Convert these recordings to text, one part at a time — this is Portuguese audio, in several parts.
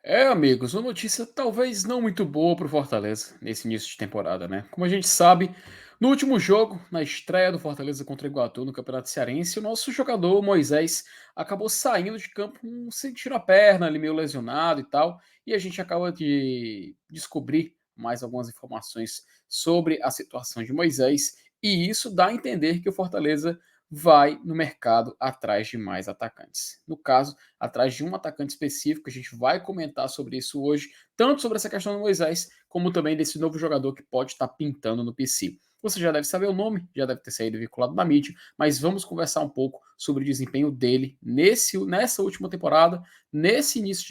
Amigos, uma notícia talvez não muito boa para o Fortaleza nesse início de temporada, né? Como a gente sabe, no último jogo, na estreia do Fortaleza contra o Iguatu no Campeonato Cearense, o nosso jogador Moisés acabou saindo de campo sentindo a perna, ali meio lesionado e tal, e a gente acaba de descobrir mais algumas informações sobre a situação de Moisés, e isso dá a entender que o Fortaleza vai no mercado atrás de mais atacantes. No caso, atrás de um atacante específico. A gente vai comentar sobre isso hoje, tanto sobre essa questão do Moisés, como também desse novo jogador que pode estar pintando no PC. Você já deve saber o nome, já deve ter saído vinculado na mídia, mas vamos conversar um pouco sobre o desempenho dele nessa última temporada, nesse início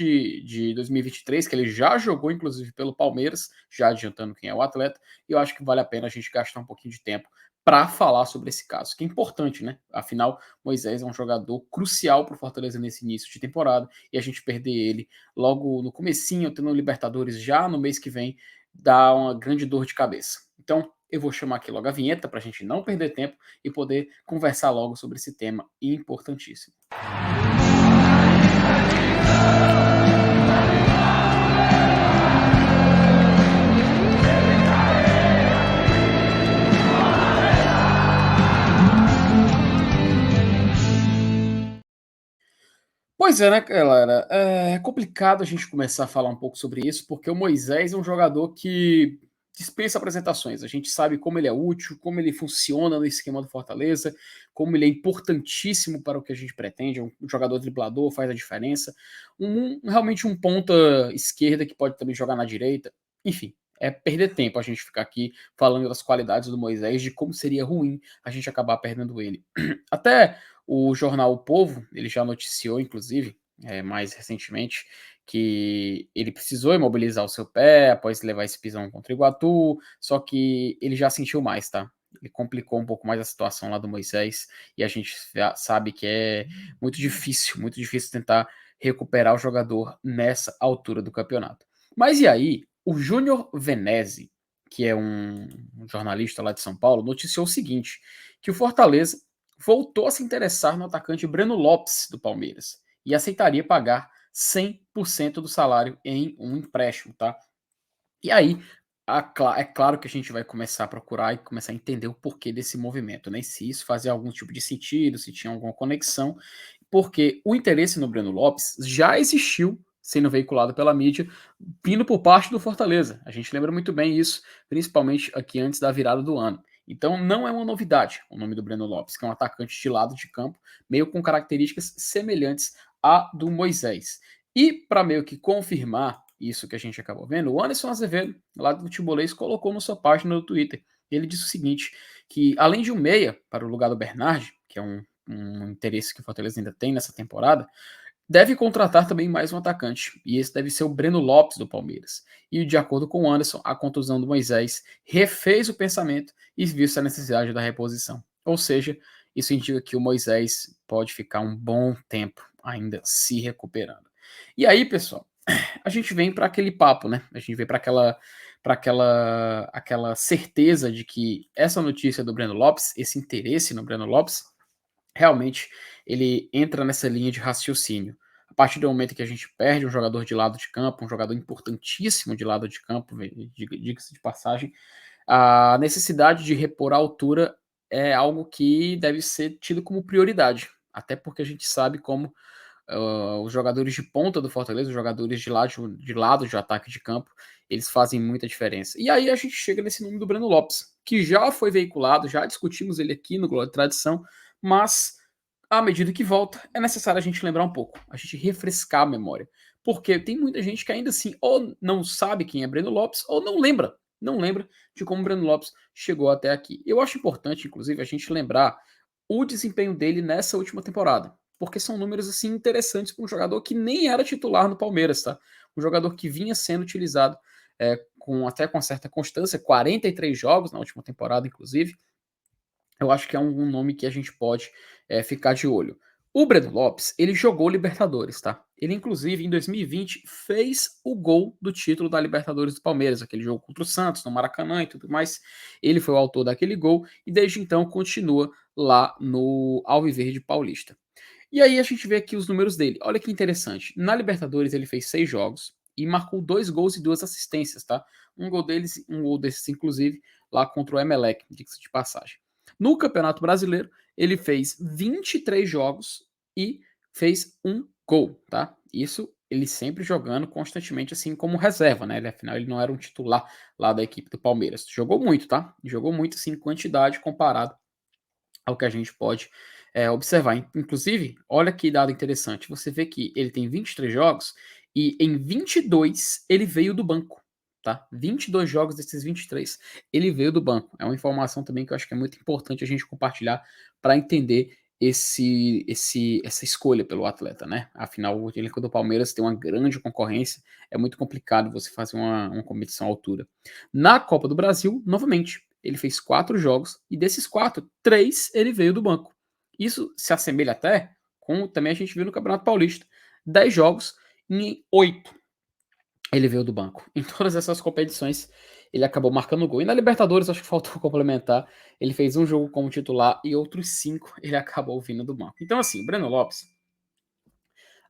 de 2023, que ele já jogou, inclusive, pelo Palmeiras, já adiantando quem é o atleta, e eu acho que vale a pena a gente gastar um pouquinho de tempo para falar sobre esse caso, que é importante, né? Afinal, Moisés é um jogador crucial para o Fortaleza nesse início de temporada e a gente perder ele logo no comecinho, tendo o Libertadores já no mês que vem, dá uma grande dor de cabeça. Então, eu vou chamar aqui logo a vinheta para a gente não perder tempo e poder conversar logo sobre esse tema importantíssimo. Pois é, né, galera? É complicado a gente começar a falar um pouco sobre isso, porque o Moisés é um jogador que dispensa apresentações. A gente sabe como ele é útil, como ele funciona no esquema do Fortaleza, como ele é importantíssimo para o que a gente pretende. É um jogador driblador, faz a diferença. Realmente um ponta esquerda que pode também jogar na direita. Enfim, é perder tempo a gente ficar aqui falando das qualidades do Moisés, de como seria ruim a gente acabar perdendo ele. Até o jornal O Povo, ele já noticiou, inclusive, mais recentemente, que ele precisou imobilizar o seu pé após levar esse pisão contra o Iguatu, só que ele já sentiu mais, tá? Ele complicou um pouco mais a situação lá do Moisés, e a gente já sabe que é muito difícil tentar recuperar o jogador nessa altura do campeonato. Mas e aí, o Júnior Venezi, que é um jornalista lá de São Paulo, noticiou o seguinte, que o Fortaleza voltou a se interessar no atacante Breno Lopes, do Palmeiras, e aceitaria pagar 100% do salário em um empréstimo, tá? E aí, é claro que a gente vai começar a procurar e começar a entender o porquê desse movimento, né? Se isso fazia algum tipo de sentido, se tinha alguma conexão, porque o interesse no Breno Lopes já existiu sendo veiculado pela mídia, vindo por parte do Fortaleza. A gente lembra muito bem isso, principalmente aqui antes da virada do ano. Então não é uma novidade o nome do Breno Lopes, que é um atacante de lado de campo, meio com características semelhantes à do Moisés. E para meio que confirmar isso que a gente acabou vendo, o Anderson Azevedo, lá do Futebolês, colocou na sua página no Twitter. Ele disse o seguinte, que além de um meia para o lugar do Bernard, que é um interesse que o Fortaleza ainda tem nessa temporada, deve contratar também mais um atacante, e esse deve ser o Breno Lopes do Palmeiras. E de acordo com o Anderson, a contusão do Moisés refez o pensamento e viu-se a necessidade da reposição. Ou seja, isso indica que o Moisés pode ficar um bom tempo ainda se recuperando. E aí, pessoal, a gente vem para aquele papo, né? A gente vem para aquela certeza de que essa notícia do Breno Lopes, esse interesse no Breno Lopes, realmente ele entra nessa linha de raciocínio. A partir do momento que a gente perde um jogador de lado de campo, um jogador importantíssimo de lado de campo, diga-se de passagem, a necessidade de repor a altura é algo que deve ser tido como prioridade. Até porque a gente sabe como os jogadores de ponta do Fortaleza, os jogadores de lado de ataque de campo, eles fazem muita diferença. E aí a gente chega nesse nome do Breno Lopes, que já foi veiculado, já discutimos ele aqui no Glória e Tradição, mas à medida que volta, é necessário a gente lembrar um pouco, a gente refrescar a memória. Porque tem muita gente que ainda assim ou não sabe quem é Breno Lopes ou não lembra de como o Breno Lopes chegou até aqui. Eu acho importante, inclusive, a gente lembrar o desempenho dele nessa última temporada, porque são números assim interessantes para um jogador que nem era titular no Palmeiras, tá? Um jogador que vinha sendo utilizado até com certa constância, 43 jogos na última temporada, inclusive. Eu acho que é um nome que a gente pode ficar de olho. O Breno Lopes, ele jogou Libertadores, tá? Ele, inclusive, em 2020, fez o gol do título da Libertadores do Palmeiras, aquele jogo contra o Santos, no Maracanã e tudo mais. Ele foi o autor daquele gol e desde então continua lá no Alviverde Paulista. E aí a gente vê aqui os números dele. Olha que interessante. Na Libertadores ele fez 6 jogos. e marcou 2 gols e 2 assistências, tá? Um gol desses, inclusive, lá contra o Emelec, diga-se de passagem. No Campeonato Brasileiro, ele fez 23 jogos e fez um gol, tá? Isso ele sempre jogando constantemente, assim como reserva, né? Afinal, ele não era um titular lá da equipe do Palmeiras. Jogou muito, tá? Jogou muito, assim, em quantidade comparado ao que a gente pode observar. Inclusive, olha que dado interessante. Você vê que ele tem 23 jogos e em 22 ele veio do banco. Tá? 22 jogos desses 23 ele veio do banco. É uma informação também que eu acho que é muito importante a gente compartilhar para entender essa escolha pelo atleta, né? Afinal, o elenco do Palmeiras tem uma grande concorrência, é muito complicado você fazer uma competição à altura. Na Copa do Brasil, novamente, ele fez 4 jogos e desses 4, 3 ele veio do banco. Isso se assemelha até com também a gente viu no Campeonato Paulista. 10 jogos, em 8 ele veio do banco. Em todas essas competições, ele acabou marcando gol. E na Libertadores, acho que faltou complementar. Ele fez um jogo como titular e outros 5 ele acabou vindo do banco. Então, assim, Breno Lopes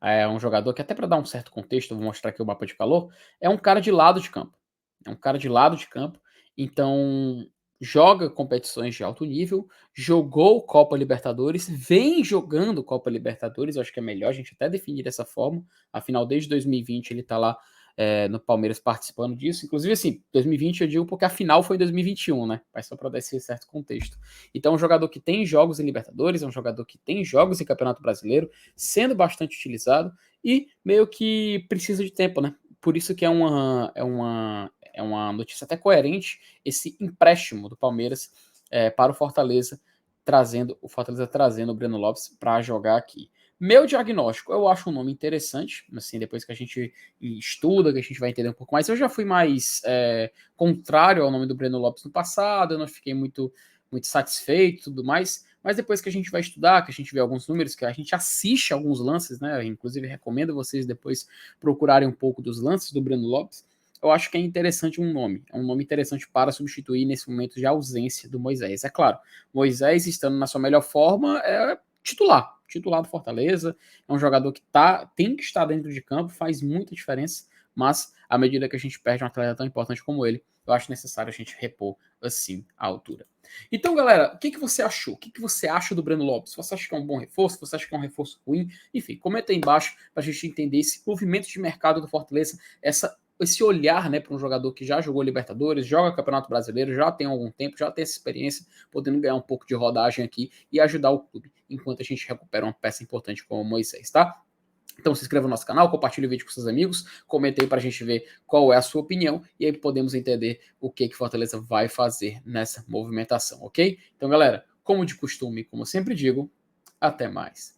é um jogador que, até para dar um certo contexto, eu vou mostrar aqui o mapa de calor, é um cara de lado de campo. É um cara de lado de campo, então joga competições de alto nível, jogou Copa Libertadores, vem jogando Copa Libertadores, eu acho que é melhor a gente até definir dessa forma, afinal desde 2020 ele tá lá no Palmeiras participando disso, inclusive assim, 2020 eu digo porque a final foi em 2021, né, mas só para dar esse certo contexto. Então é um jogador que tem jogos em Libertadores, é um jogador que tem jogos em Campeonato Brasileiro, sendo bastante utilizado e meio que precisa de tempo, né, por isso que é uma notícia até coerente esse empréstimo do Palmeiras para o Fortaleza trazendo o Breno Lopes para jogar aqui. Meu diagnóstico, eu acho um nome interessante, assim, depois que a gente estuda, que a gente vai entender um pouco mais. Eu já fui mais contrário ao nome do Breno Lopes no passado, eu não fiquei muito satisfeito e tudo mais, mas depois que a gente vai estudar, que a gente vê alguns números, que a gente assiste alguns lances, né? Inclusive recomendo vocês depois procurarem um pouco dos lances do Breno Lopes. Eu acho que é interessante é um nome interessante para substituir nesse momento de ausência do Moisés. É claro, Moisés estando na sua melhor forma é titular do Fortaleza, é um jogador que tem que estar dentro de campo, faz muita diferença, mas à medida que a gente perde um atleta tão importante como ele, eu acho necessário a gente repor assim a altura. Então, galera, o que você achou? O que você acha do Breno Lopes? Você acha que é um bom reforço? Você acha que é um reforço ruim? Enfim, comenta aí embaixo para a gente entender esse movimento de mercado do Fortaleza, esse olhar, né, para um jogador que já jogou Libertadores, joga Campeonato Brasileiro, já tem algum tempo, já tem essa experiência, podendo ganhar um pouco de rodagem aqui e ajudar o clube, enquanto a gente recupera uma peça importante como o Moisés, tá? Então se inscreva no nosso canal, compartilhe o vídeo com seus amigos, comente aí para a gente ver qual é a sua opinião e aí podemos entender o que Fortaleza vai fazer nessa movimentação, ok? Então, galera, como de costume, como eu sempre digo, até mais.